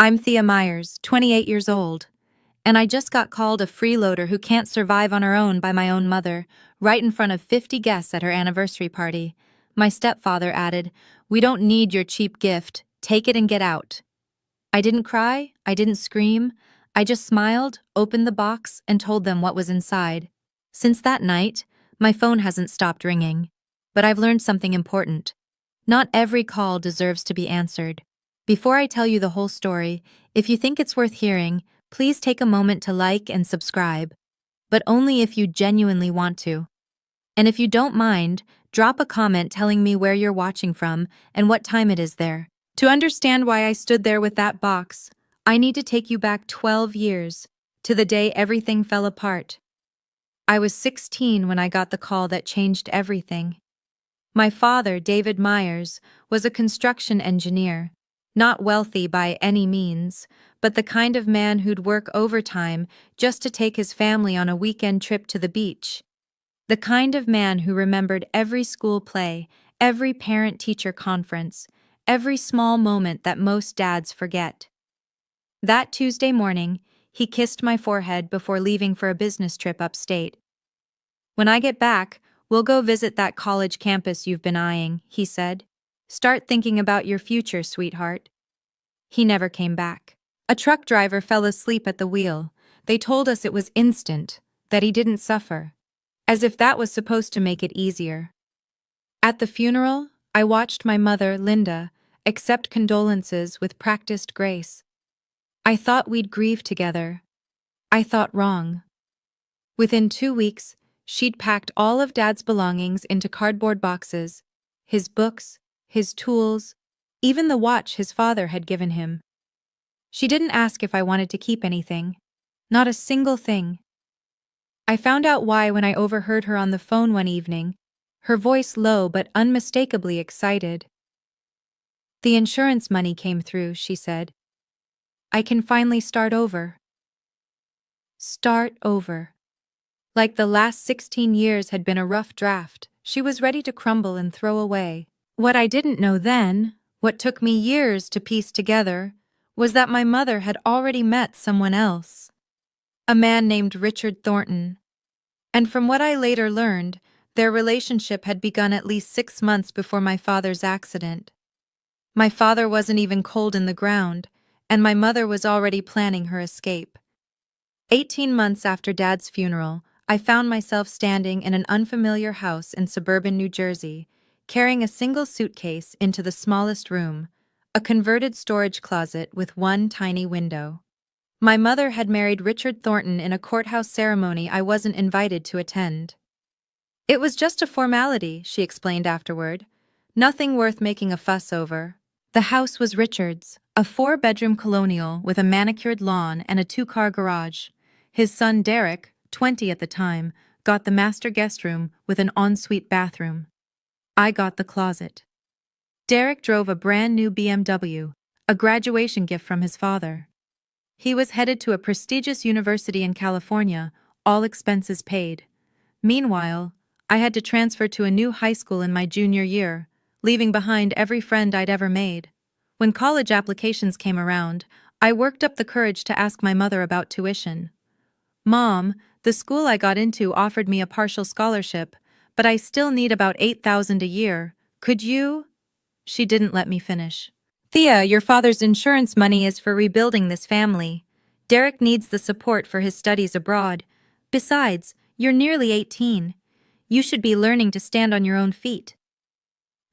I'm Thea Myers, 28 years old, and I just got called a freeloader who can't survive on her own by my own mother, right in front of 50 guests at her anniversary party. My stepfather added, "We don't need your cheap gift. Take it and get out." I didn't cry, I didn't scream. I just smiled, opened the box, and told them what was inside. Since that night, my phone hasn't stopped ringing. But I've learned something important. Not every call deserves to be answered. Before I tell you the whole story, if you think it's worth hearing, please take a moment to like and subscribe. But only if you genuinely want to. And if you don't mind, drop a comment telling me where you're watching from and what time it is there. To understand why I stood there with that box, I need to take you back 12 years, to the day everything fell apart. I was 16 when I got the call that changed everything. My father, David Myers, was a construction engineer, not wealthy by any means, but the kind of man who'd work overtime just to take his family on a weekend trip to the beach. The kind of man who remembered every school play, every parent-teacher conference, every small moment that most dads forget. That Tuesday morning, he kissed my forehead before leaving for a business trip upstate. "When I get back, we'll go visit that college campus you've been eyeing," he said. "Start thinking about your future, sweetheart." He never came back. A truck driver fell asleep at the wheel. They told us it was instant, that he didn't suffer. As if that was supposed to make it easier. At the funeral, I watched my mother, Linda, accept condolences with practiced grace. I thought we'd grieve together. I thought wrong. Within 2 weeks, she'd packed all of Dad's belongings into cardboard boxes, his books, his tools, even the watch his father had given him. She didn't ask if I wanted to keep anything. Not a single thing. I found out why when I overheard her on the phone one evening, her voice low but unmistakably excited. "The insurance money came through," she said. "I can finally start over." Start over. Like the last 16 years had been a rough draft, she was ready to crumble and throw away. What I didn't know then, what took me years to piece together, was that my mother had already met someone else. A man named Richard Thornton. And from what I later learned, their relationship had begun at least 6 months before my father's accident. My father wasn't even cold in the ground, and my mother was already planning her escape. 18 months after Dad's funeral, I found myself standing in an unfamiliar house in suburban New Jersey, carrying a single suitcase into the smallest room, a converted storage closet with one tiny window. My mother had married Richard Thornton in a courthouse ceremony I wasn't invited to attend. "It was just a formality," she explained afterward. "Nothing worth making a fuss over." The house was Richard's, a 4-bedroom colonial with a manicured lawn and a 2-car garage. His son Derek, 20 at the time, got the master guest room with an ensuite bathroom. I got the closet. Derek drove a brand new BMW, a graduation gift from his father. He was headed to a prestigious university in California, all expenses paid. Meanwhile, I had to transfer to a new high school in my junior year, leaving behind every friend I'd ever made. When college applications came around, I worked up the courage to ask my mother about tuition. "Mom, the school I got into offered me a partial scholarship, but I still need about $8,000 a year. Could you?" She didn't let me finish. "Thea, your father's insurance money is for rebuilding this family. Derek needs the support for his studies abroad. Besides, you're nearly 18. You should be learning to stand on your own feet."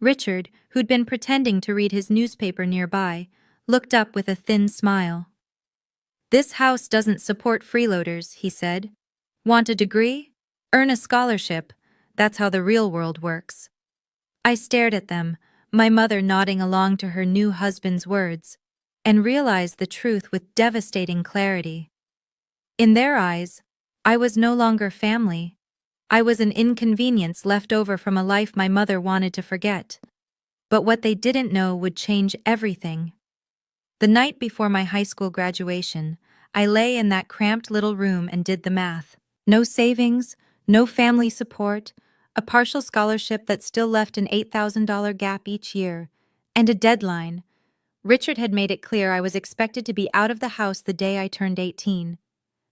Richard, who'd been pretending to read his newspaper nearby, looked up with a thin smile. "This house doesn't support freeloaders," he said. "Want a degree? Earn a scholarship. That's how the real world works." I stared at them, my mother nodding along to her new husband's words, and realized the truth with devastating clarity. In their eyes, I was no longer family. I was an inconvenience left over from a life my mother wanted to forget. But what they didn't know would change everything. The night before my high school graduation, I lay in that cramped little room and did the math. No savings, no family support, a partial scholarship that still left an $8,000 gap each year, and a deadline. Richard had made it clear I was expected to be out of the house the day I turned 18.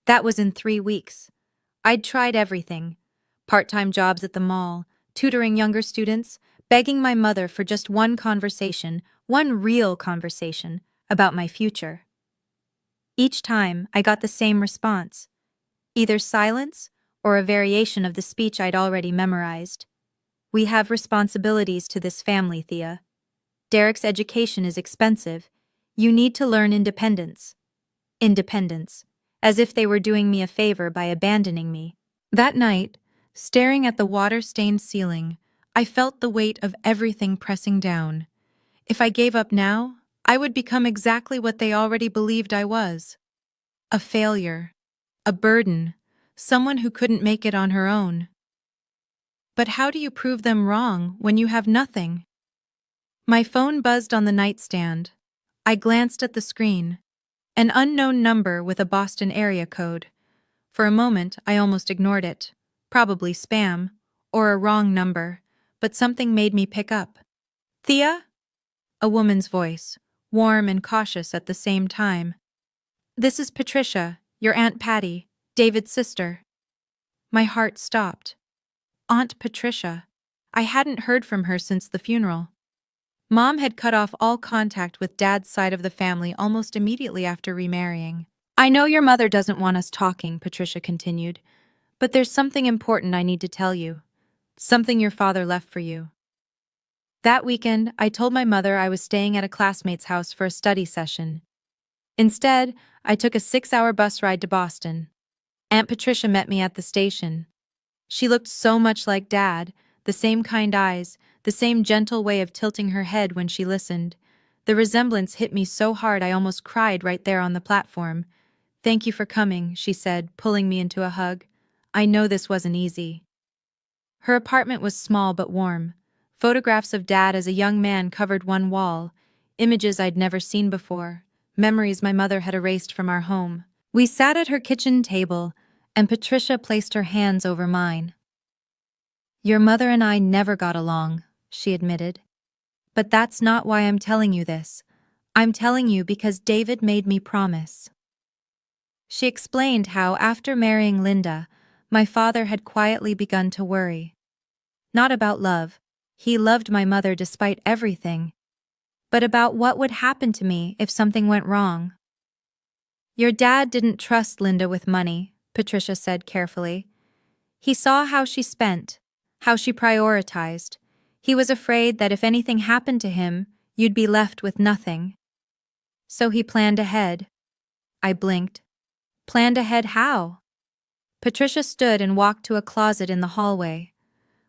That was in 3 weeks. I'd tried everything: part-time jobs at the mall, tutoring younger students, begging my mother for just one conversation, one real conversation, about my future. Each time, I got the same response: either silence or a variation of the speech I'd already memorized. "We have responsibilities to this family, Thea. Derek's education is expensive. You need to learn independence." Independence, as if they were doing me a favor by abandoning me. That night, staring at the water-stained ceiling, I felt the weight of everything pressing down. If I gave up now, I would become exactly what they already believed I was: a failure, a burden, someone who couldn't make it on her own. But how do you prove them wrong when you have nothing? My phone buzzed on the nightstand. I glanced at the screen. An unknown number with a Boston area code. For a moment, I almost ignored it. Probably spam, or a wrong number, but something made me pick up. "Thea?" A woman's voice, warm and cautious at the same time. "This is Patricia, your Aunt Patty, David's sister." My heart stopped. Aunt Patricia. I hadn't heard from her since the funeral. Mom had cut off all contact with Dad's side of the family almost immediately after remarrying. "I know your mother doesn't want us talking," Patricia continued, "but there's something important I need to tell you. Something your father left for you." That weekend, I told my mother I was staying at a classmate's house for a study session. Instead, I took a 6-hour bus ride to Boston. Aunt Patricia met me at the station. She looked so much like Dad, the same kind eyes, the same gentle way of tilting her head when she listened. The resemblance hit me so hard I almost cried right there on the platform. "Thank you for coming," she said, pulling me into a hug. "I know this wasn't easy." Her apartment was small but warm. Photographs of Dad as a young man covered one wall, images I'd never seen before, memories my mother had erased from our home. We sat at her kitchen table, and Patricia placed her hands over mine. "Your mother and I never got along," she admitted. "But that's not why I'm telling you this. I'm telling you because David made me promise." She explained how, after marrying Linda, my father had quietly begun to worry. Not about love. He loved my mother despite everything. But about what would happen to me if something went wrong. "Your dad didn't trust Linda with money," Patricia said carefully. "He saw how she spent, how she prioritized. He was afraid that if anything happened to him, you'd be left with nothing. So he planned ahead." I blinked. "Planned ahead how?" Patricia stood and walked to a closet in the hallway.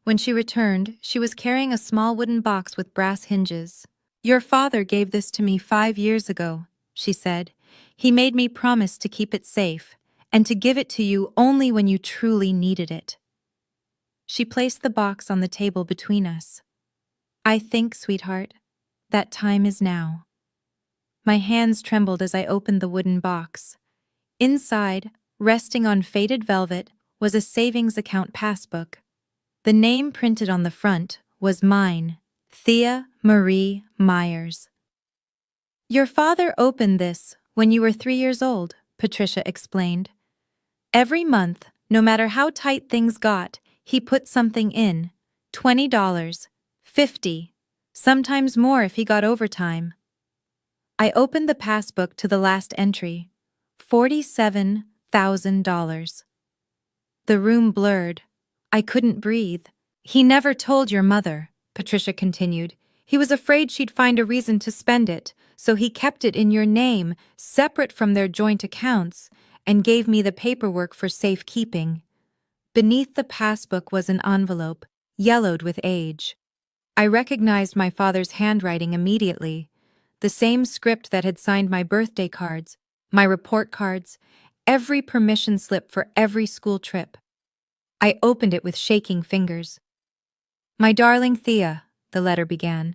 When she returned, she was carrying a small wooden box with brass hinges. "Your father gave this to me 5 years ago," she said. "He made me promise to keep it safe, and to give it to you only when you truly needed it." She placed the box on the table between us. "I think, sweetheart, that time is now." My hands trembled as I opened the wooden box. Inside, resting on faded velvet, was a savings account passbook. The name printed on the front was mine, Thea Marie Myers. "Your father opened this when you were 3 years old," Patricia explained. "Every month, no matter how tight things got, he put something in. $20, $50, sometimes more if he got overtime." I opened the passbook to the last entry, $47,000. The room blurred. I couldn't breathe. "He never told your mother," Patricia continued. "He was afraid she'd find a reason to spend it, so he kept it in your name, separate from their joint accounts, and gave me the paperwork for safekeeping." Beneath the passbook was an envelope, yellowed with age. I recognized my father's handwriting immediately, the same script that had signed my birthday cards, my report cards, every permission slip for every school trip. I opened it with shaking fingers. "My darling Thea," the letter began.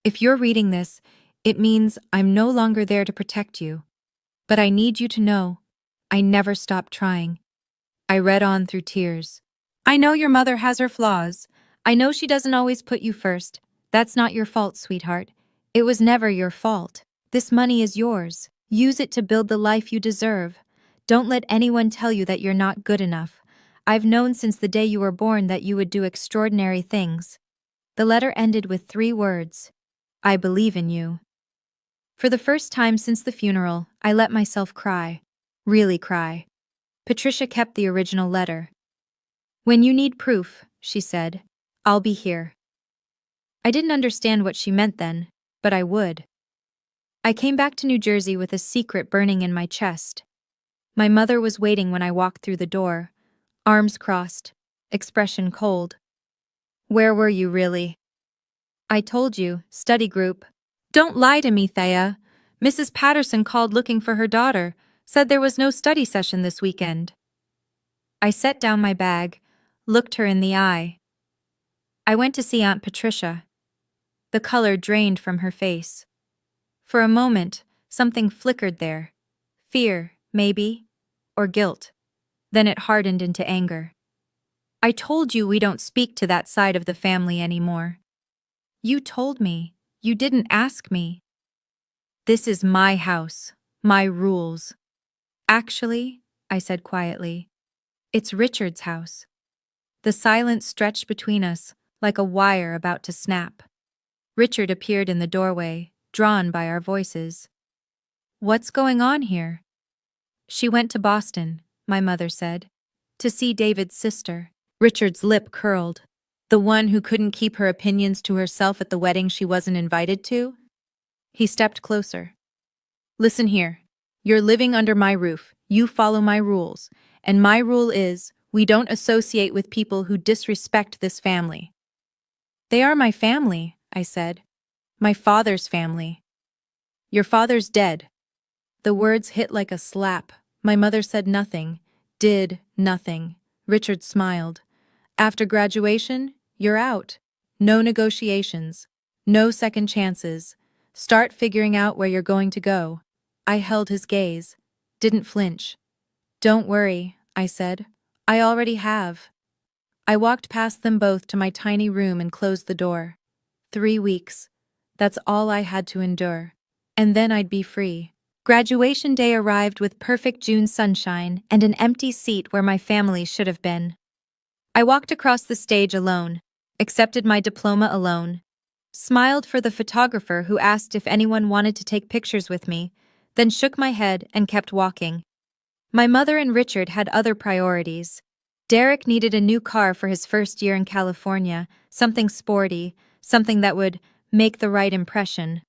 "If you're reading this, it means I'm no longer there to protect you. But I need you to know, I never stopped trying." I read on through tears. "I know your mother has her flaws. I know she doesn't always put you first. That's not your fault, sweetheart. It was never your fault. This money is yours. Use it to build the life you deserve. Don't let anyone tell you that you're not good enough. I've known since the day you were born that you would do extraordinary things. The letter ended with 3 words. I believe in you. For the first time since the funeral, I let myself cry. Really cry. Patricia kept the original letter. When you need proof, she said, I'll be here. I didn't understand what she meant then, but I would. I came back to New Jersey with a secret burning in my chest. My mother was waiting when I walked through the door, arms crossed, expression cold. Where were you really? I told you, study group. Don't lie to me, Thea. Mrs. Patterson called looking for her daughter, said there was no study session this weekend. I set down my bag, looked her in the eye. I went to see Aunt Patricia. The color drained from her face. For a moment, something flickered there. Fear, maybe, or guilt. Then it hardened into anger. I told you we don't speak to that side of the family anymore. You told me. You didn't ask me. This is my house, my rules. Actually, I said quietly, it's Richard's house. The silence stretched between us, like a wire about to snap. Richard appeared in the doorway, drawn by our voices. What's going on here? She went to Boston, my mother said, to see David's sister. Richard's lip curled. The one who couldn't keep her opinions to herself at the wedding she wasn't invited to? He stepped closer. Listen here. You're living under my roof. You follow my rules. And my rule is, we don't associate with people who disrespect this family. They are my family, I said. My father's family. Your father's dead. The words hit like a slap. My mother said nothing, did nothing. Richard smiled. After graduation, you're out. No negotiations. No second chances. Start figuring out where you're going to go. I held his gaze. Didn't flinch. Don't worry, I said. I already have. I walked past them both to my tiny room and closed the door. 3 weeks. That's all I had to endure. And then I'd be free. Graduation day arrived with perfect June sunshine and an empty seat where my family should have been. I walked across the stage alone, accepted my diploma alone, smiled for the photographer who asked if anyone wanted to take pictures with me, then shook my head and kept walking. My mother and Richard had other priorities. Derek needed a new car for his first year in California, something sporty, something that would make the right impression.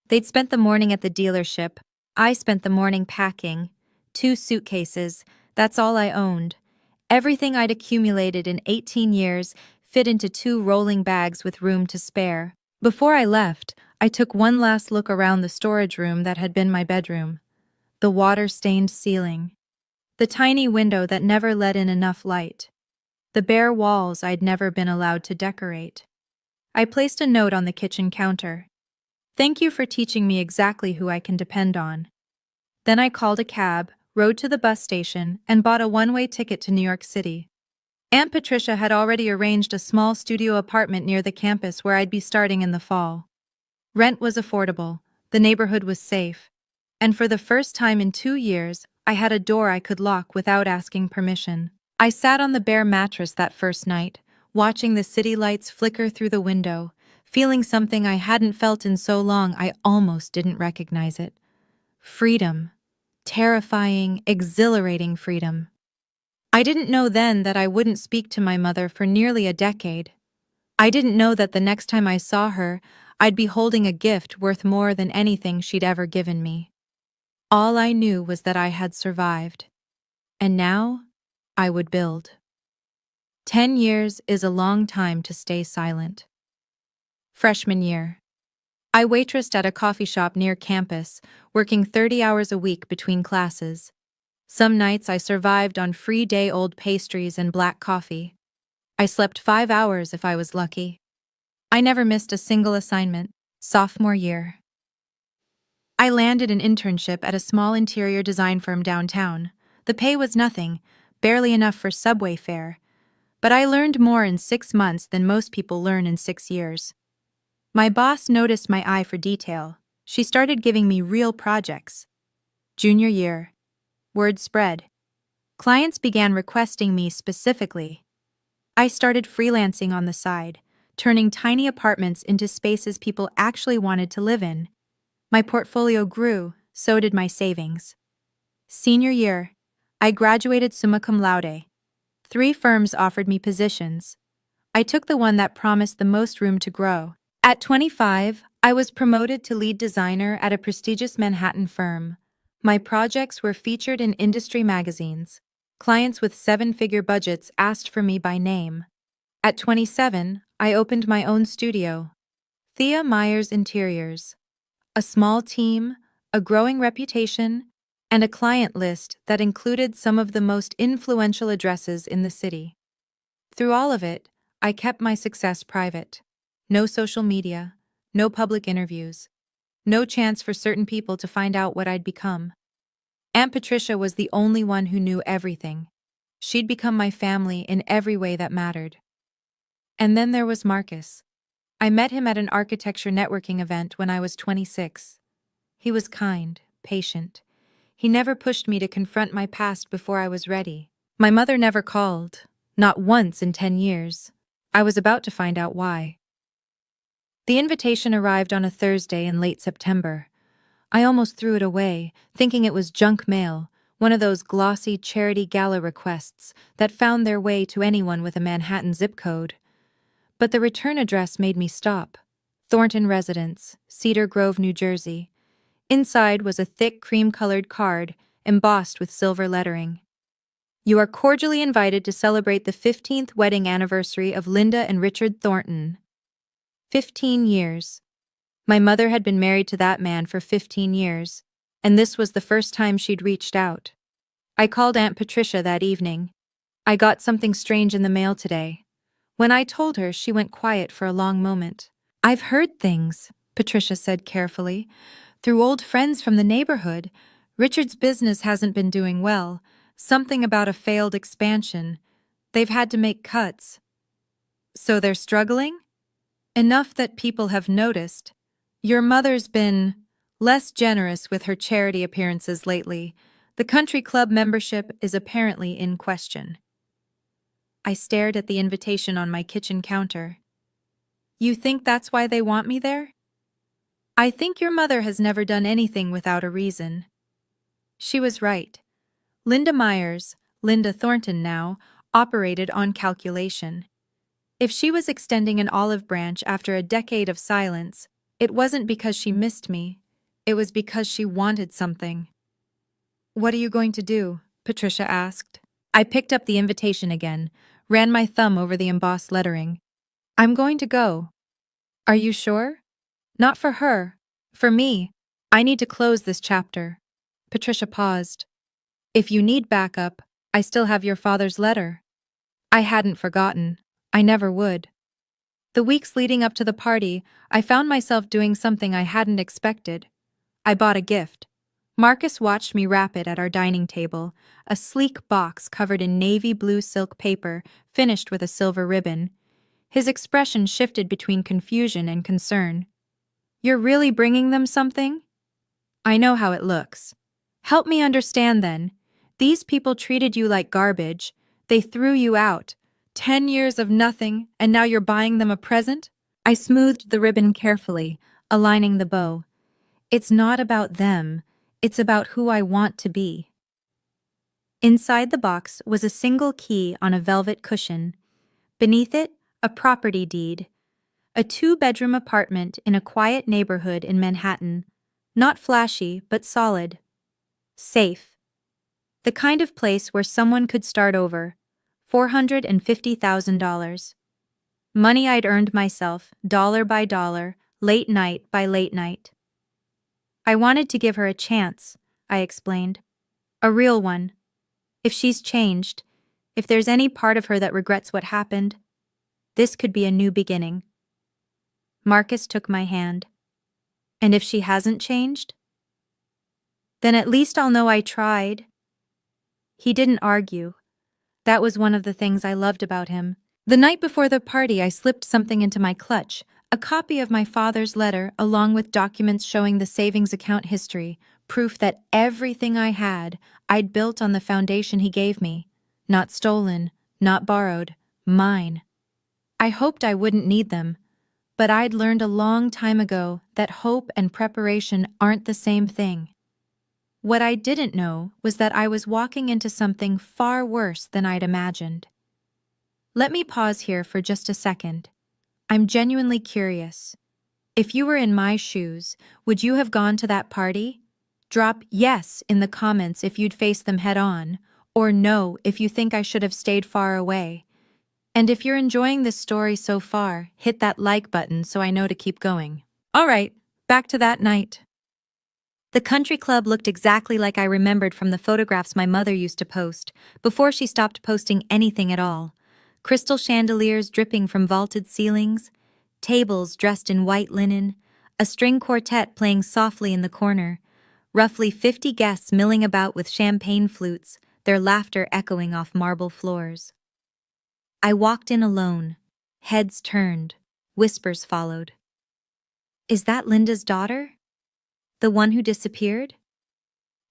They'd spent the morning at the dealership. I spent the morning packing. 2 suitcases, that's all I owned. Everything I'd accumulated in 18 years fit into 2 rolling bags with room to spare. Before I left, I took one last look around the storage room that had been my bedroom. The water-stained ceiling. The tiny window that never let in enough light. The bare walls I'd never been allowed to decorate. I placed a note on the kitchen counter. Thank you for teaching me exactly who I can depend on. Then I called a cab, rode to the bus station, and bought a one-way ticket to New York City. Aunt Patricia had already arranged a small studio apartment near the campus where I'd be starting in the fall. Rent was affordable, the neighborhood was safe, and for the first time in 2 years, I had a door I could lock without asking permission. I sat on the bare mattress that first night, watching the city lights flicker through the window, feeling something I hadn't felt in so long I almost didn't recognize it. Freedom. Terrifying, exhilarating freedom. I didn't know then that I wouldn't speak to my mother for nearly a decade. I didn't know that the next time I saw her, I'd be holding a gift worth more than anything she'd ever given me. All I knew was that I had survived. And now, I would build. 10 years is a long time to stay silent. Freshman year. I waitressed at a coffee shop near campus, working 30 hours a week between classes. Some nights I survived on free day-old pastries and black coffee. I slept 5 hours if I was lucky. I never missed a single assignment. Sophomore year. I landed an internship at a small interior design firm downtown. The pay was nothing, barely enough for subway fare. But I learned more in 6 months than most people learn in 6 years. My boss noticed my eye for detail. She started giving me real projects. Junior year. Word spread. Clients began requesting me specifically. I started freelancing on the side, turning tiny apartments into spaces people actually wanted to live in. My portfolio grew, so did my savings. Senior year. I graduated summa cum laude. 3 firms offered me positions. I took the one that promised the most room to grow. At 25, I was promoted to lead designer at a prestigious Manhattan firm. My projects were featured in industry magazines. Clients with 7-figure budgets asked for me by name. At 27, I opened my own studio, Thea Myers Interiors. A small team, a growing reputation, and a client list that included some of the most influential addresses in the city. Through all of it, I kept my success private. No social media, no public interviews, no chance for certain people to find out what I'd become. Aunt Patricia was the only one who knew everything. She'd become my family in every way that mattered. And then there was Marcus. I met him at an architecture networking event when I was 26. He was kind, patient. He never pushed me to confront my past before I was ready. My mother never called, not once in 10 years. I was about to find out why. The invitation arrived on a Thursday in late September. I almost threw it away, thinking it was junk mail, one of those glossy charity gala requests that found their way to anyone with a Manhattan zip code. But the return address made me stop. Thornton Residence, Cedar Grove, New Jersey. Inside was a thick cream-colored card embossed with silver lettering. You are cordially invited to celebrate the 15th wedding anniversary of Linda and Richard Thornton. 15 years. My mother had been married to that man for 15 years, and this was the first time she'd reached out. I called Aunt Patricia that evening. I got something strange in the mail today. When I told her, she went quiet for a long moment. I've heard things, Patricia said carefully. Through old friends from the neighborhood, Richard's business hasn't been doing well. Something about a failed expansion. They've had to make cuts. So they're struggling? Enough that people have noticed. Your mother's been less generous with her charity appearances lately. The country club membership is apparently in question. I stared at the invitation on my kitchen counter. You think that's why they want me there? I think your mother has never done anything without a reason. She was right. Linda Myers, Linda Thornton now, operated on calculation. If she was extending an olive branch after a decade of silence, it wasn't because she missed me. It was because she wanted something. What are you going to do? Patricia asked. I picked up the invitation again, ran my thumb over the embossed lettering. I'm going to go. Are you sure? Not for her. For me. I need to close this chapter. Patricia paused. If you need backup, I still have your father's letter. I hadn't forgotten. I never would. The weeks leading up to the party, I found myself doing something I hadn't expected. I bought a gift. Marcus watched me wrap it at our dining table, a sleek box covered in navy blue silk paper, finished with a silver ribbon. His expression shifted between confusion and concern. You're really bringing them something? I know how it looks. Help me understand then. These people treated you like garbage. They threw you out. 10 years of nothing, and now you're buying them a present? I smoothed the ribbon carefully, aligning the bow. It's not about them. It's about who I want to be. Inside the box was a single key on a velvet cushion. Beneath it, a property deed. A 2-bedroom apartment in a quiet neighborhood in Manhattan. Not flashy, but solid. Safe. The kind of place where someone could start over. $450,000. Money I'd earned myself, dollar by dollar, late night by late night. I wanted to give her a chance, I explained. A real one. If she's changed, if there's any part of her that regrets what happened, this could be a new beginning. Marcus took my hand. And if she hasn't changed? Then at least I'll know I tried. He didn't argue. That was one of the things I loved about him. The night before the party, I slipped something into my clutch, A copy of my father's letter, along with documents showing the savings account history, proof that everything I had, I'd built on the foundation he gave me. Not stolen, not borrowed, mine. I hoped I wouldn't need them, but I'd learned a long time ago that hope and preparation aren't the same thing. What I didn't know was that I was walking into something far worse than I'd imagined. Let me pause here for just a second. I'm genuinely curious. If you were in my shoes, would you have gone to that party? Drop yes in the comments if you'd face them head on, or no if you think I should have stayed far away. And if you're enjoying this story so far, hit that like button so I know to keep going. All right, back to that night. The country club looked exactly like I remembered from the photographs my mother used to post, before she stopped posting anything at all. Crystal chandeliers dripping from vaulted ceilings, tables dressed in white linen, a string quartet playing softly in the corner, roughly 50 guests milling about with champagne flutes, their laughter echoing off marble floors. I walked in alone, heads turned, whispers followed. Is that Linda's daughter? The one who disappeared?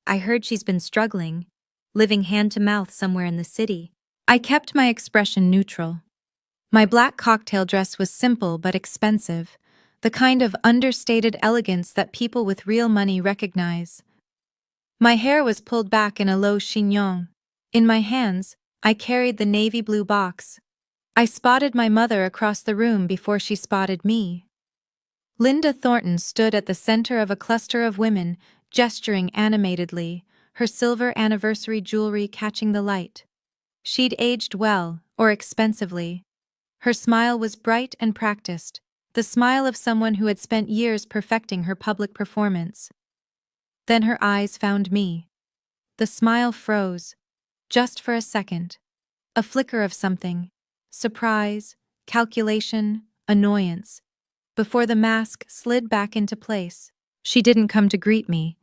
I heard she's been struggling, living hand to mouth somewhere in the city. I kept my expression neutral. My black cocktail dress was simple but expensive, the kind of understated elegance that people with real money recognize. My hair was pulled back in a low chignon. In my hands, I carried the navy blue box. I spotted my mother across the room before she spotted me. Linda Thornton stood at the center of a cluster of women, gesturing animatedly, her silver anniversary jewelry catching the light. She'd aged well, or expensively. Her smile was bright and practiced, the smile of someone who had spent years perfecting her public performance. Then her eyes found me. The smile froze, just for a second. A flicker of something, surprise, calculation, annoyance, before the mask slid back into place. She didn't come to greet me,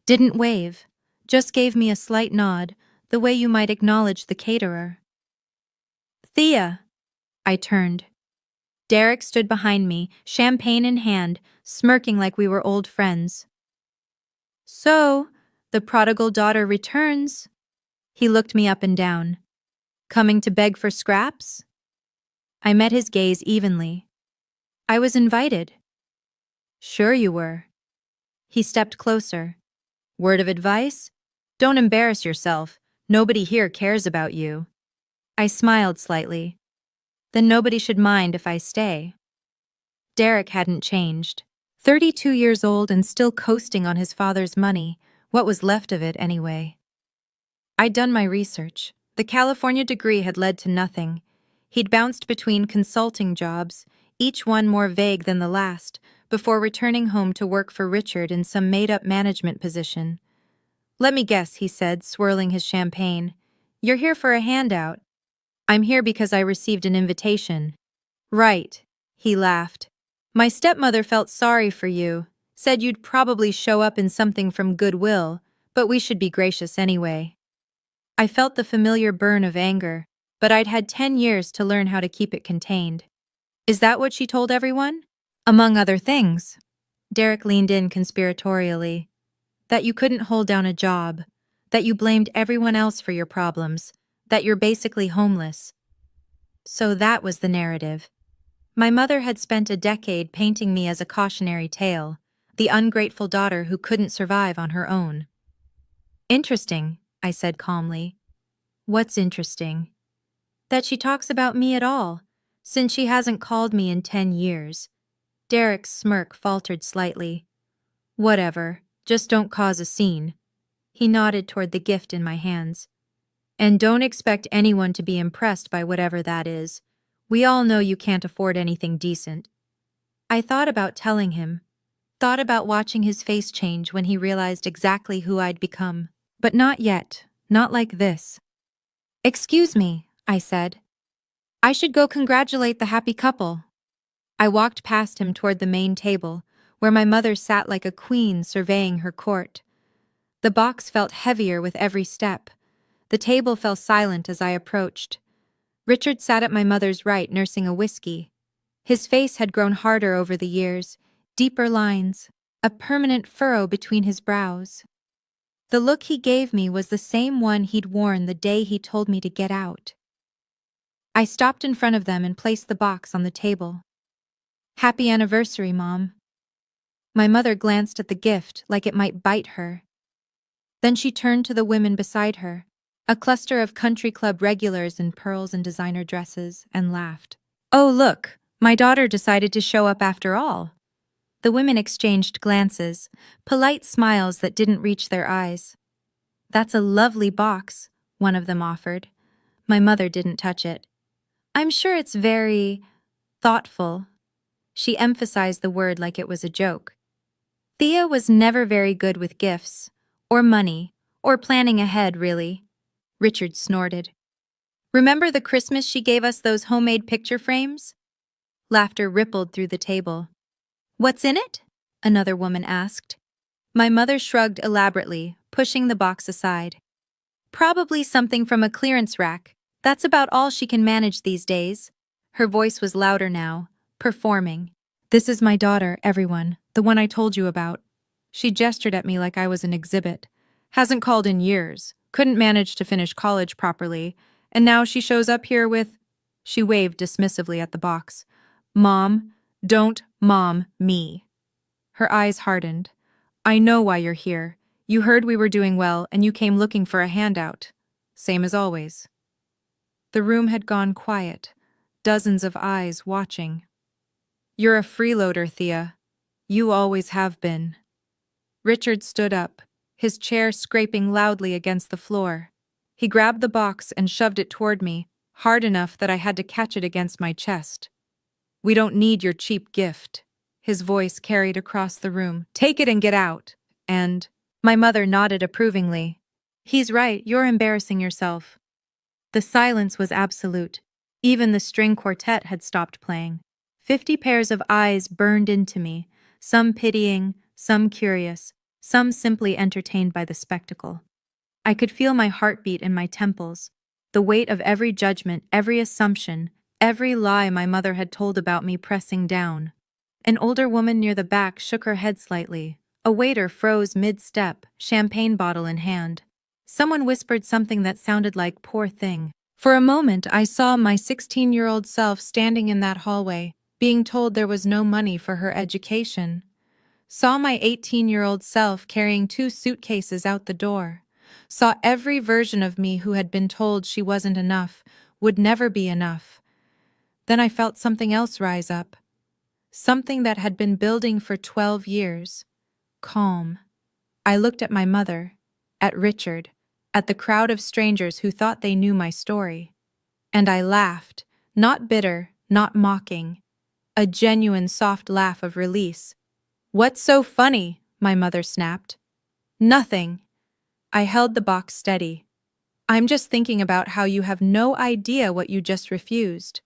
didn't wave, just gave me a slight nod, the way you might acknowledge the caterer. Thea! I turned. Derek stood behind me, champagne in hand, smirking like we were old friends. So, the prodigal daughter returns. He looked me up and down. Coming to beg for scraps? I met his gaze evenly. I was invited. Sure you were. He stepped closer. Word of advice? Don't embarrass yourself. Nobody here cares about you. I smiled slightly. Then nobody should mind if I stay. Derek hadn't changed. 32 years old and still coasting on his father's money, what was left of it anyway. I'd done my research. The California degree had led to nothing. He'd bounced between consulting jobs, each one more vague than the last, before returning home to work for Richard in some made-up management position. Let me guess, he said, swirling his champagne. You're here for a handout. I'm here because I received an invitation. Right, he laughed. My stepmother felt sorry for you, said you'd probably show up in something from Goodwill, but we should be gracious anyway. I felt the familiar burn of anger, but I'd had 10 years to learn how to keep it contained. Is that what she told everyone? Among other things. Derek leaned in conspiratorially. That you couldn't hold down a job, that you blamed everyone else for your problems, that you're basically homeless. So that was the narrative. My mother had spent a decade painting me as a cautionary tale, the ungrateful daughter who couldn't survive on her own. Interesting, I said calmly. What's interesting? That she talks about me at all, since she hasn't called me in 10 years. Derek's smirk faltered slightly. Whatever, just don't cause a scene. He nodded toward the gift in my hands. And don't expect anyone to be impressed by whatever that is. We all know you can't afford anything decent. I thought about telling him, thought about watching his face change when he realized exactly who I'd become. But not yet, not like this. Excuse me, I said. I should go congratulate the happy couple. I walked past him toward the main table, where my mother sat like a queen surveying her court. The box felt heavier with every step. The table fell silent as I approached. Richard sat at my mother's right nursing a whiskey. His face had grown harder over the years, deeper lines, a permanent furrow between his brows. The look he gave me was the same one he'd worn the day he told me to get out. I stopped in front of them and placed the box on the table. "Happy anniversary, Mom." My mother glanced at the gift like it might bite her. Then she turned to the women beside her, a cluster of country club regulars in pearls and designer dresses, and laughed. "Oh, look, my daughter decided to show up after all." The women exchanged glances, polite smiles that didn't reach their eyes. "That's a lovely box," one of them offered. My mother didn't touch it. "I'm sure it's very thoughtful." She emphasized the word like it was a joke. Thea was never very good with gifts, or money, or planning ahead, really. Richard snorted. "Remember the Christmas she gave us those homemade picture frames?" Laughter rippled through the table. "What's in it?" another woman asked. My mother shrugged elaborately, pushing the box aside. "Probably something from a clearance rack. That's about all she can manage these days." Her voice was louder now, performing. "This is my daughter, everyone, the one I told you about." She gestured at me like I was an exhibit. "Hasn't called in years, couldn't manage to finish college properly, and now she shows up here with—" She waved dismissively at the box. "Mom, don't mom me." Her eyes hardened. "I know why you're here. You heard we were doing well and you came looking for a handout. Same as always." The room had gone quiet, dozens of eyes watching. "You're a freeloader, Thea. You always have been." Richard stood up, his chair scraping loudly against the floor. He grabbed the box and shoved it toward me, hard enough that I had to catch it against my chest. "We don't need your cheap gift." His voice carried across the room. "Take it and get out." And my mother nodded approvingly. "He's right, you're embarrassing yourself." The silence was absolute. Even the string quartet had stopped playing. 50 pairs of eyes burned into me, some pitying, some curious, some simply entertained by the spectacle. I could feel my heartbeat in my temples, the weight of every judgment, every assumption, every lie my mother had told about me pressing down. An older woman near the back shook her head slightly. A waiter froze mid-step, champagne bottle in hand. Someone whispered something that sounded like "poor thing." For a moment, I saw my 16-year-old self standing in that hallway, being told there was no money for her education. Saw my 18-year-old self carrying 2 suitcases out the door. Saw every version of me who had been told she wasn't enough, would never be enough. Then I felt something else rise up. Something that had been building for 12 years. Calm. I looked at my mother, at Richard, at the crowd of strangers who thought they knew my story. And I laughed, not bitter, not mocking. A genuine soft laugh of release. "What's so funny?" my mother snapped. "Nothing." I held the box steady. "I'm just thinking about how you have no idea what you just refused."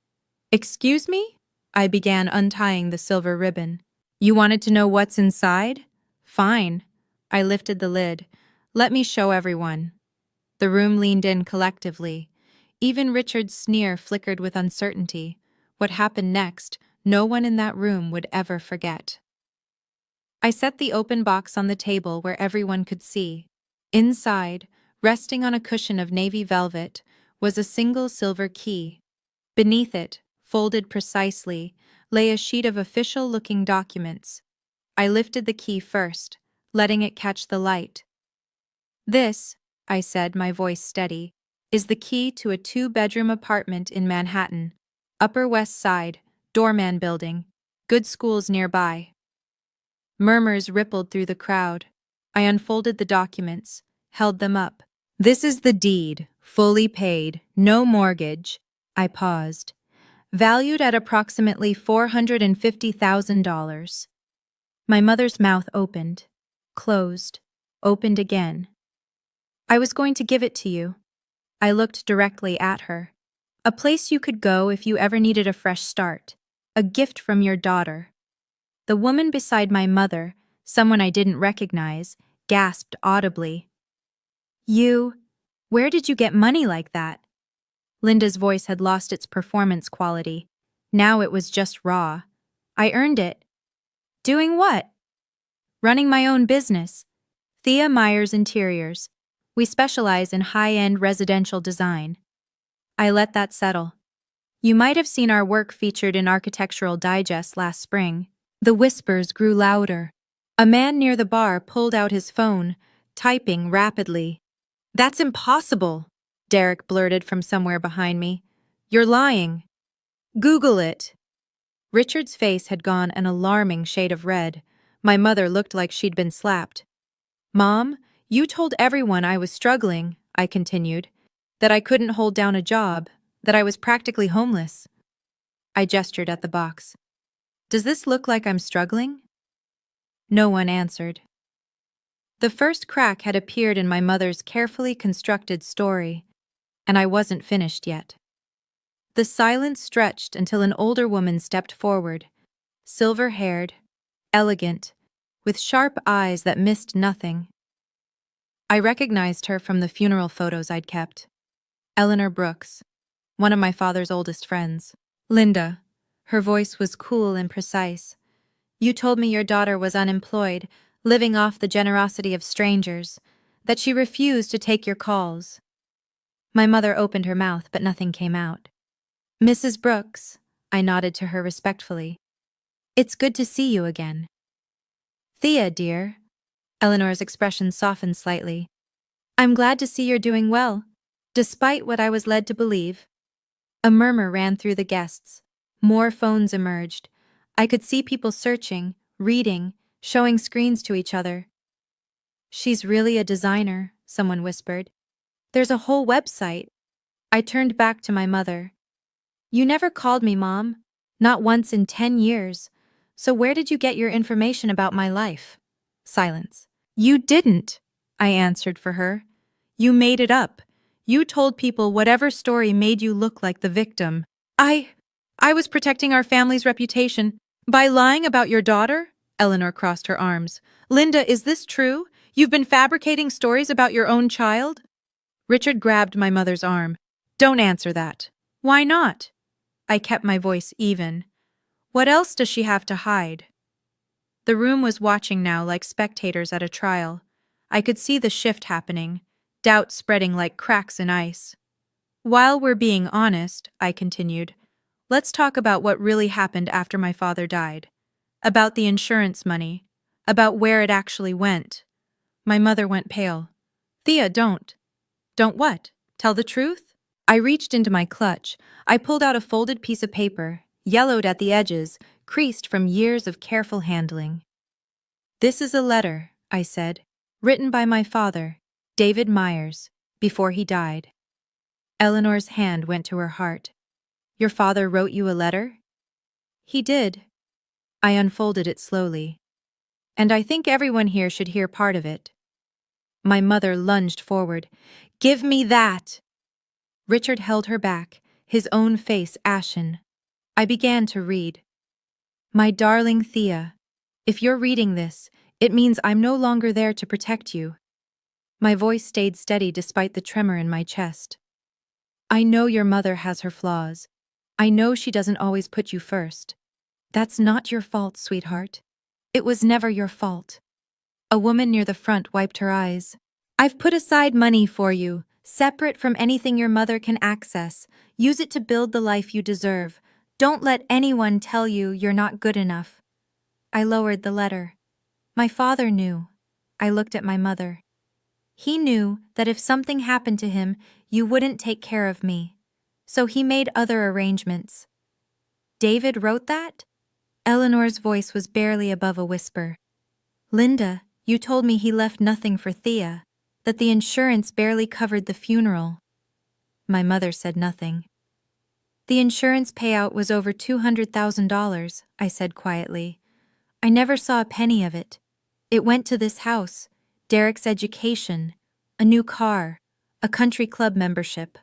"Excuse me?" I began untying the silver ribbon. "You wanted to know what's inside? Fine." I lifted the lid. "Let me show everyone." The room leaned in collectively. Even Richard's sneer flickered with uncertainty. What happened next, no one in that room would ever forget. I set the open box on the table where everyone could see. Inside, resting on a cushion of navy velvet, was a single silver key. Beneath it, folded precisely, lay a sheet of official-looking documents. I lifted the key first, letting it catch the light. "This," I said, my voice steady, "is the key to a 2-bedroom apartment in Manhattan, Upper West Side, doorman building, good schools nearby." Murmurs rippled through the crowd. I unfolded the documents, held them up. "This is the deed, fully paid, no mortgage." I paused. "Valued at approximately $450,000. My mother's mouth opened, closed, opened again. "I was going to give it to you." I looked directly at her. "A place you could go if you ever needed a fresh start. A gift from your daughter." The woman beside my mother, someone I didn't recognize, gasped audibly. Where did you get money like that?" Linda's voice had lost its performance quality. Now it was just raw. I earned it. Doing what? Running my own business. Thea Myers Interiors. We specialize in high-end residential design. I let that settle. You might have seen our work featured in Architectural Digest last spring. The whispers grew louder. A man near the bar pulled out his phone, typing rapidly. "That's impossible," Derek blurted from somewhere behind me. "You're lying." "Google it." Richard's face had gone an alarming shade of red. My mother looked like she'd been slapped. "Mom, you told everyone I was struggling," I continued, "that I couldn't hold down a job, that I was practically homeless." I gestured at the box. "Does this look like I'm struggling?" No one answered. The first crack had appeared in my mother's carefully constructed story, and I wasn't finished yet. The silence stretched until an older woman stepped forward, silver-haired, elegant, with sharp eyes that missed nothing. I recognized her from the funeral photos I'd kept. Eleanor Brooks, one of my father's oldest friends. "Linda," her voice was cool and precise, "you told me your daughter was unemployed, living off the generosity of strangers, that she refused to take your calls." My mother opened her mouth, but nothing came out. "Mrs. Brooks," I nodded to her respectfully. "It's good to see you again." "Thea, dear." Eleanor's expression softened slightly. "I'm glad to see you're doing well, despite what I was led to believe." A murmur ran through the guests. More phones emerged. I could see people searching, reading, showing screens to each other. "She's really a designer," someone whispered. "There's a whole website." I turned back to my mother. "You never called me, Mom. Not once in 10 years. So where did you get your information about my life?" Silence. "You didn't," I answered for her. "You made it up. You told people whatever story made you look like the victim." I was protecting our family's reputation. By lying about your daughter?" Eleanor crossed her arms. "Linda, is this true? You've been fabricating stories about your own child?" Richard grabbed my mother's arm. "Don't answer that." "Why not?" I kept my voice even. "What else does she have to hide?" The room was watching now like spectators at a trial. I could see the shift happening, doubt spreading like cracks in ice. "While we're being honest," I continued, "let's talk about what really happened after my father died. About the insurance money. About where it actually went." My mother went pale. "Thea, don't." "Don't what? Tell the truth?" I reached into my clutch. I pulled out a folded piece of paper, yellowed at the edges, creased from years of careful handling. "This is a letter," I said, "written by my father, David Myers, before he died." Eleanor's hand went to her heart. "Your father wrote you a letter?" "He did." I unfolded it slowly. "And I think everyone here should hear part of it." My mother lunged forward. "Give me that!" Richard held her back, his own face ashen. I began to read. "My darling Thea, if you're reading this, it means I'm no longer there to protect you." My voice stayed steady despite the tremor in my chest. "I know your mother has her flaws. I know she doesn't always put you first. That's not your fault, sweetheart. It was never your fault." A woman near the front wiped her eyes. "I've put aside money for you, separate from anything your mother can access. Use it to build the life you deserve. Don't let anyone tell you you're not good enough." I lowered the letter. My father knew. I looked at my mother. He knew that if something happened to him, you wouldn't take care of me. So he made other arrangements. "David wrote that?" Eleanor's voice was barely above a whisper. "Linda, you told me he left nothing for Thea, that the insurance barely covered the funeral." My mother said nothing. "The insurance payout was over $200,000, I said quietly. "I never saw a penny of it. It went to this house, Derek's education, a new car, a country club membership."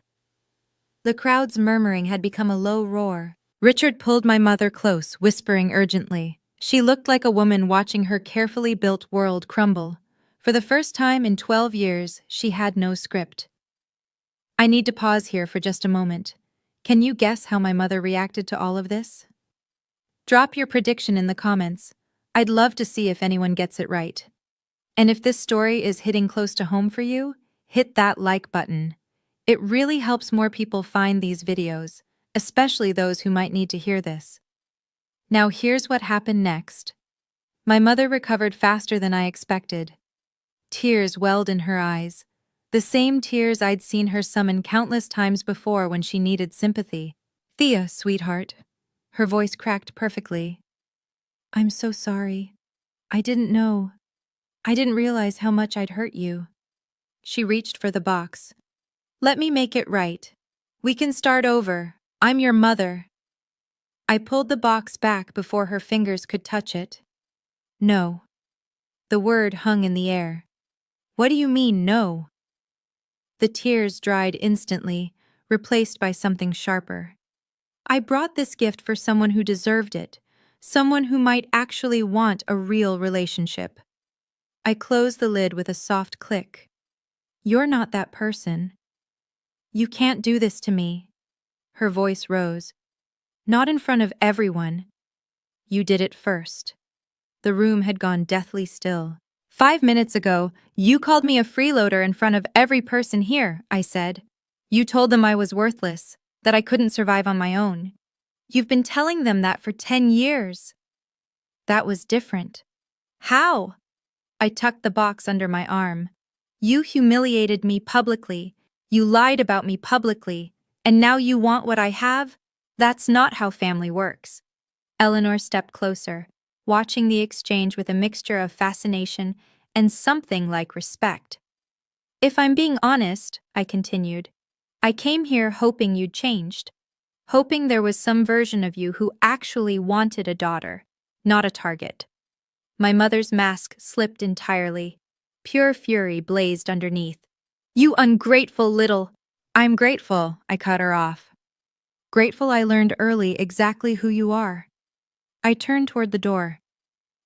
The crowd's murmuring had become a low roar. Richard pulled my mother close, whispering urgently. She looked like a woman watching her carefully built world crumble. For the first time in 12 years, she had no script. "I need to pause here for just a moment. Can you guess how my mother reacted to all of this? Drop your prediction in the comments. I'd love to see if anyone gets it right. And if this story is hitting close to home for you, hit that like button. It really helps more people find these videos, especially those who might need to hear this. Now here's what happened next. My mother recovered faster than I expected. Tears welled in her eyes, the same tears I'd seen her summon countless times before when she needed sympathy. "Thea, sweetheart." Her voice cracked perfectly. "I'm so sorry. I didn't know. I didn't realize how much I'd hurt you." She reached for the box. "Let me make it right. We can start over. I'm your mother." I pulled the box back before her fingers could touch it. "No." The word hung in the air. "What do you mean, no?" The tears dried instantly, replaced by something sharper. "I brought this gift for someone who deserved it, someone who might actually want a real relationship." I closed the lid with a soft click. "You're not that person. You can't do this to me." Her voice rose. "Not in front of everyone. You did it first." The room had gone deathly still. "5 minutes ago, you called me a freeloader in front of every person here," I said. "You told them I was worthless, that I couldn't survive on my own. You've been telling them that for 10 years. That was different." "How?" I tucked the box under my arm. "You humiliated me publicly. You lied about me publicly. And now you want what I have? That's not how family works." Eleanor stepped closer, watching the exchange with a mixture of fascination and something like respect. "If I'm being honest," I continued, "I came here hoping you'd changed. Hoping there was some version of you who actually wanted a daughter, not a target." My mother's mask slipped entirely. Pure fury blazed underneath. "You ungrateful little—" "I'm grateful," I cut her off. "Grateful I learned early exactly who you are." I turned toward the door.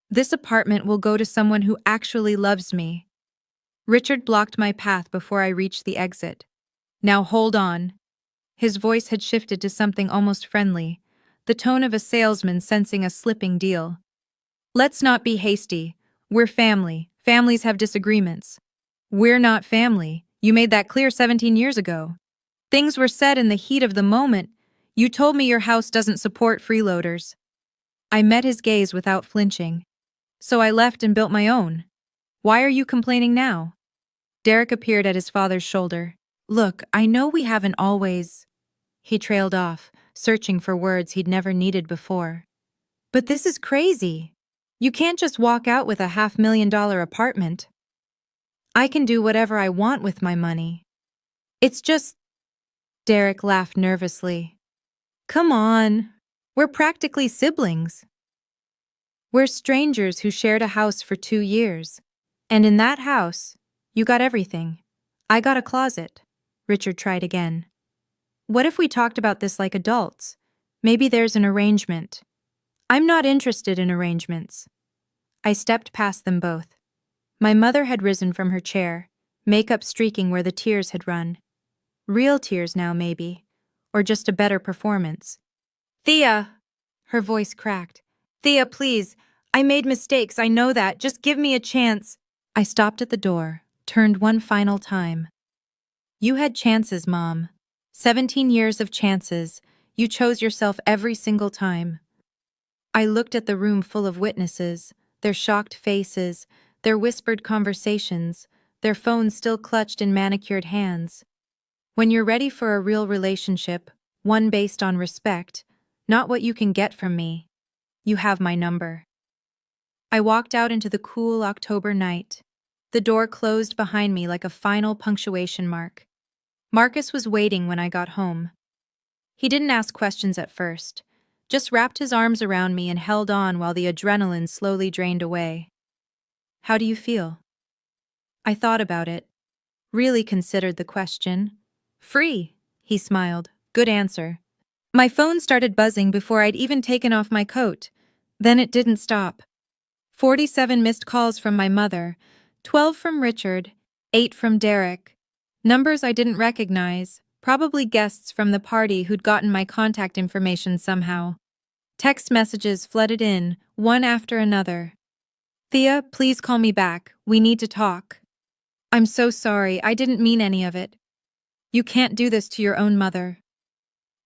"This apartment will go to someone who actually loves me." Richard blocked my path before I reached the exit. "Now hold on." His voice had shifted to something almost friendly, the tone of a salesman sensing a slipping deal. "Let's not be hasty. We're family. Families have disagreements." "We're not family. You made that clear 17 years ago. Things were said in the heat of the moment. You told me your house doesn't support freeloaders." I met his gaze without flinching. "So I left and built my own. Why are you complaining now?" Derek appeared at his father's shoulder. "Look, I know we haven't always—" He trailed off, searching for words he'd never needed before. "But this is crazy. You can't just walk out with a $500,000 apartment." "I can do whatever I want with my money. It's just—" Derek laughed nervously. "Come on. We're practically siblings. We're strangers who shared a house for 2 years. And in that house, you got everything. I got a closet." Richard tried again. "What if we talked about this like adults? Maybe there's an arrangement." "I'm not interested in arrangements." I stepped past them both. My mother had risen from her chair, makeup streaking where the tears had run. Real tears now, maybe, or just a better performance. "Thea!" Her voice cracked. "Thea, please. I made mistakes, I know that. Just give me a chance." I stopped at the door, turned one final time. "You had chances, Mom. 17 years of chances. You chose yourself every single time." I looked at the room full of witnesses, their shocked faces, their whispered conversations, their phones still clutched in manicured hands. When you're ready for a real relationship, one based on respect, not what you can get from me, you have my number. I walked out into the cool October night. The door closed behind me like a final punctuation mark. Marcus was waiting when I got home. He didn't ask questions at first, just wrapped his arms around me and held on while the adrenaline slowly drained away. "How do you feel?" I thought about it, really considered the question. "Free," he smiled. "Good answer." My phone started buzzing before I'd even taken off my coat. Then it didn't stop. 47 missed calls from my mother, 12 from Richard, 8 from Derek. Numbers I didn't recognize, Probably guests from the party who'd gotten my contact information somehow. Text messages flooded in, one after another. Thea, please call me back. We need to talk. I'm so sorry, I didn't mean any of it. You can't do this to your own mother.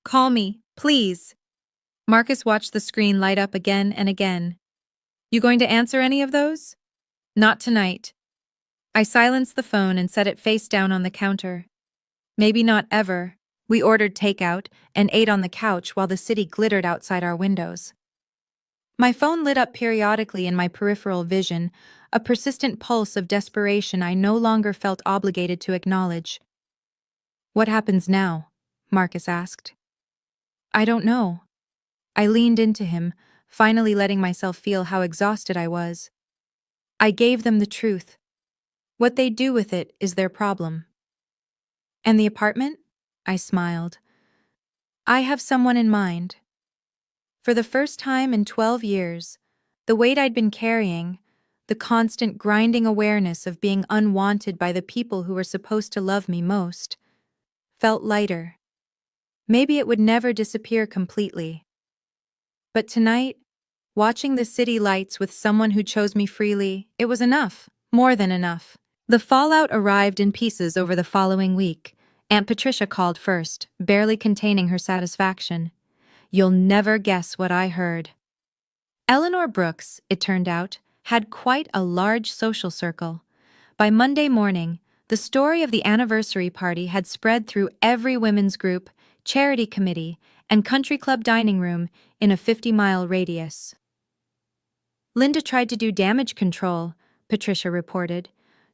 Call me, please. Marcus watched the screen light up again and again. You going to answer any of those? Not tonight. I silenced the phone and set it face down on the counter. Maybe not ever. We ordered takeout and ate on the couch while the city glittered outside our windows. My phone lit up periodically in my peripheral vision, a persistent pulse of desperation I no longer felt obligated to acknowledge. What happens now? Marcus asked. I don't know. I leaned into him, finally letting myself feel how exhausted I was. I gave them the truth. What they do with it is their problem. And the apartment? I smiled. I have someone in mind. For the first time in 12 years, the weight I'd been carrying, the constant grinding awareness of being unwanted by the people who were supposed to love me most, felt lighter. Maybe it would never disappear completely. But tonight, watching the city lights with someone who chose me freely, it was enough, more than enough. The fallout arrived in pieces over the following week. Aunt Patricia called first, barely containing her satisfaction. You'll never guess what I heard. Eleanor Brooks, it turned out, had quite a large social circle. By Monday morning, the story of the anniversary party had spread through every women's group, charity committee, and country club dining room in a 50-mile radius. Linda tried to do damage control, Patricia reported.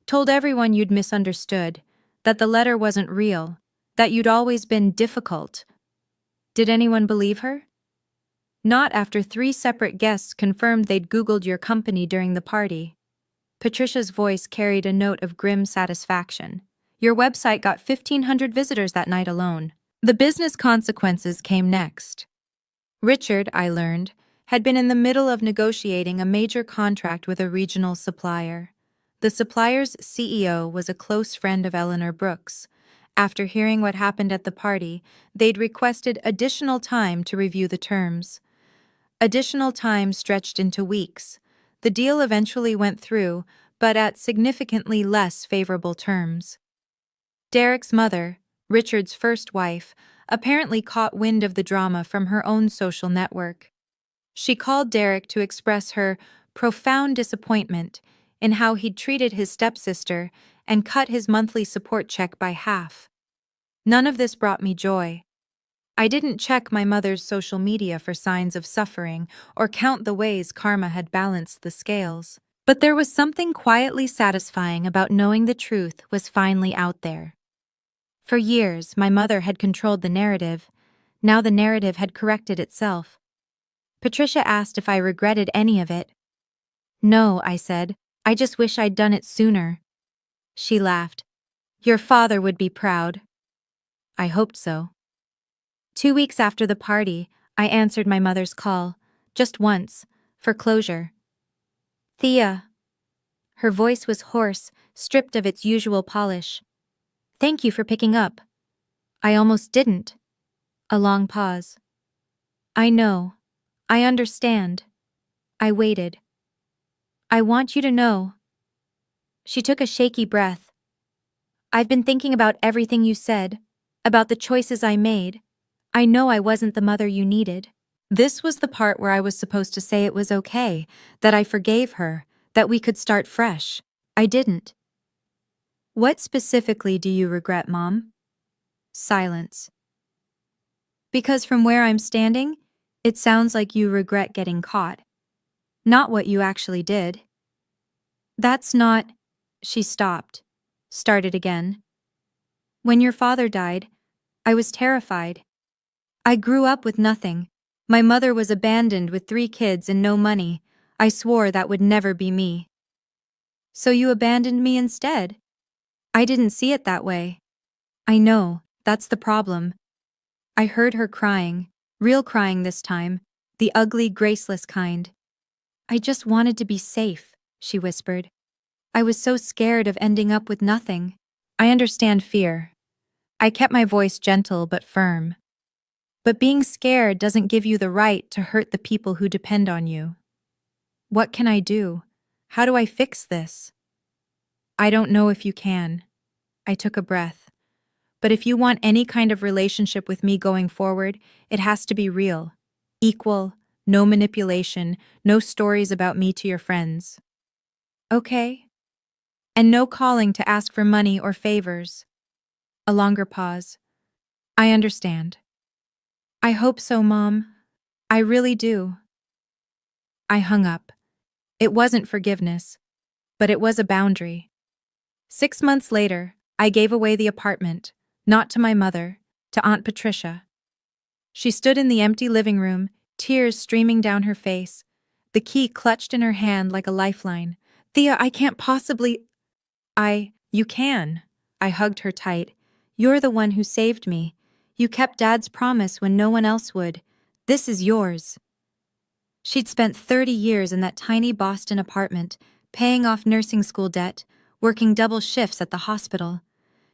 Told everyone you'd misunderstood, that the letter wasn't real, that you'd always been difficult. Did anyone believe her? Not after 3 separate guests confirmed they'd Googled your company during the party. Patricia's voice carried a note of grim satisfaction. Your website got 1,500 visitors that night alone. The business consequences came next. Richard, I learned, had been in the middle of negotiating a major contract with a regional supplier. The supplier's CEO was a close friend of Eleanor Brooks. After hearing what happened at the party, they'd requested additional time to review the terms. Additional time stretched into weeks. The deal eventually went through, but at significantly less favorable terms. Derek's mother, Richard's first wife, apparently caught wind of the drama from her own social network. She called Derek to express her profound disappointment in how he'd treated his stepsister and cut his monthly support check by half. None of this brought me joy. I didn't check my mother's social media for signs of suffering or count the ways karma had balanced the scales. But there was something quietly satisfying about knowing the truth was finally out there. For years, my mother had controlled the narrative. Now the narrative had corrected itself. Patricia asked if I regretted any of it. No, I said. I just wish I'd done it sooner. She laughed. Your father would be proud. I hoped so. 2 weeks after the party, I answered my mother's call, just once, for closure. Thea. Her voice was hoarse, stripped of its usual polish. Thank you for picking up. I almost didn't. A long pause. I know. I understand. I waited. I want you to know. She took a shaky breath. I've been thinking about everything you said, about the choices I made. I know I wasn't the mother you needed. This was the part where I was supposed to say it was okay, that I forgave her, that we could start fresh. I didn't. What specifically do you regret, Mom? Silence. Because from where I'm standing, it sounds like you regret getting caught. Not what you actually did. That's not... She stopped. Started again. When your father died, I was terrified. I grew up with nothing. My mother was abandoned with 3 kids and no money. I swore that would never be me. So you abandoned me instead? I didn't see it that way. I know, that's the problem. I heard her crying, real crying this time, the ugly, graceless kind. I just wanted to be safe, she whispered. I was so scared of ending up with nothing. I understand fear. I kept my voice gentle but firm. But being scared doesn't give you the right to hurt the people who depend on you. What can I do? How do I fix this? I don't know if you can. I took a breath. But if you want any kind of relationship with me going forward, it has to be real, equal, no manipulation, no stories about me to your friends. Okay? And no calling to ask for money or favors. A longer pause. I understand. I hope so, Mom. I really do. I hung up. It wasn't forgiveness, but it was a boundary. 6 months later, I gave away the apartment, not to my mother, to Aunt Patricia. She stood in the empty living room, tears streaming down her face, the key clutched in her hand like a lifeline. Thea, I can't possibly. You can. I hugged her tight. You're the one who saved me. You kept Dad's promise when no one else would. This is yours. She'd spent 30 years in that tiny Boston apartment, paying off nursing school debt, working double shifts at the hospital.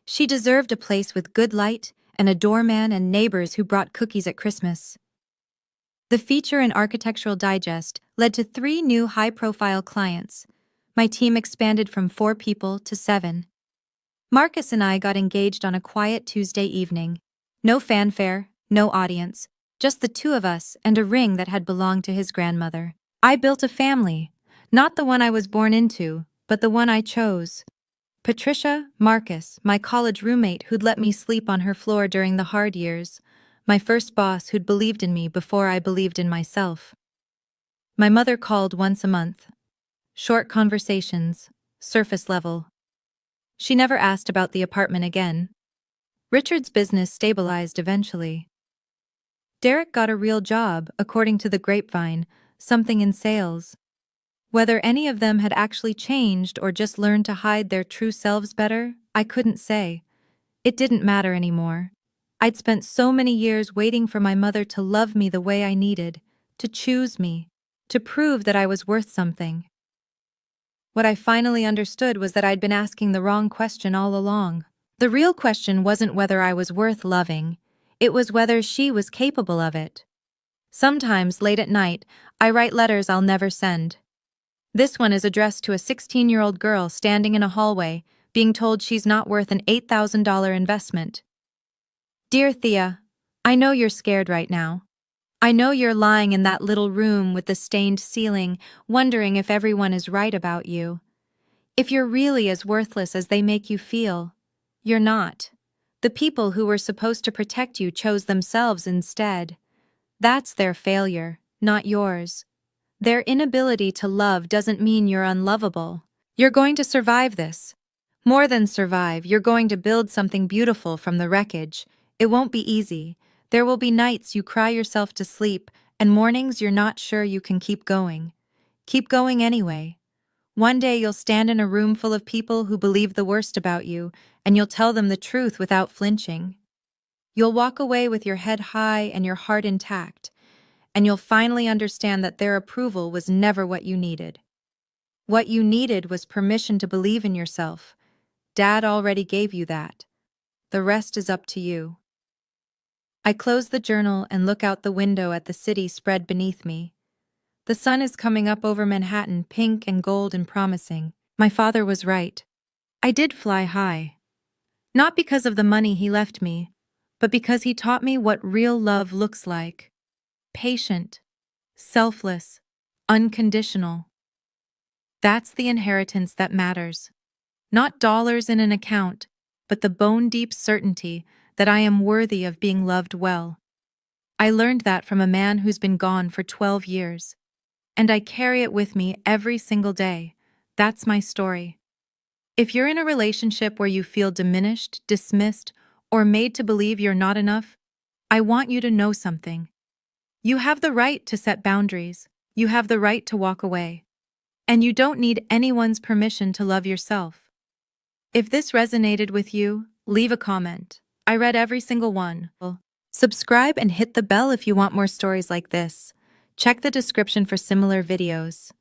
She deserved a place with good light and a doorman and neighbors who brought cookies at Christmas. The feature in Architectural Digest led to 3 new high-profile clients. My team expanded from 4 people to 7. Marcus and I got engaged on a quiet Tuesday evening. No fanfare, no audience, just the 2 of us and a ring that had belonged to his grandmother. I built a family, not the one I was born into, but the one I chose. Patricia, Marcus, my college roommate who'd let me sleep on her floor during the hard years, my first boss who'd believed in me before I believed in myself. My mother called once a month. Short conversations, surface level. She never asked about the apartment again. Richard's business stabilized eventually. Derek got a real job, according to the grapevine, something in sales. Whether any of them had actually changed or just learned to hide their true selves better, I couldn't say. It didn't matter anymore. I'd spent so many years waiting for my mother to love me the way I needed, to choose me, to prove that I was worth something. What I finally understood was that I'd been asking the wrong question all along. The real question wasn't whether I was worth loving, it was whether she was capable of it. Sometimes, late at night, I write letters I'll never send. This one is addressed to a 16-year-old girl standing in a hallway, being told she's not worth an $8,000 investment. Dear Thea, I know you're scared right now. I know you're lying in that little room with the stained ceiling, wondering if everyone is right about you. If you're really as worthless as they make you feel, you're not. The people who were supposed to protect you chose themselves instead. That's their failure, not yours. Their inability to love doesn't mean you're unlovable. You're going to survive this. More than survive, you're going to build something beautiful from the wreckage. It won't be easy. There will be nights you cry yourself to sleep, and mornings you're not sure you can keep going. Keep going anyway. One day you'll stand in a room full of people who believe the worst about you, and you'll tell them the truth without flinching. You'll walk away with your head high and your heart intact, and you'll finally understand that their approval was never what you needed. What you needed was permission to believe in yourself. Dad already gave you that. The rest is up to you. I close the journal and look out the window at the city spread beneath me. The sun is coming up over Manhattan, pink and gold and promising. My father was right. I did fly high. Not because of the money he left me, but because he taught me what real love looks like. Patient, selfless, unconditional. That's the inheritance that matters. Not dollars in an account, but the bone-deep certainty that I am worthy of being loved well. I learned that from a man who's been gone for 12 years. And I carry it with me every single day. That's my story. If you're in a relationship where you feel diminished, dismissed, or made to believe you're not enough, I want you to know something. You have the right to set boundaries. You have the right to walk away. And you don't need anyone's permission to love yourself. If this resonated with you, leave a comment. I read every single one. Subscribe and hit the bell if you want more stories like this. Check the description for similar videos.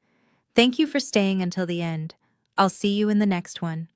Thank you for staying until the end. I'll see you in the next one.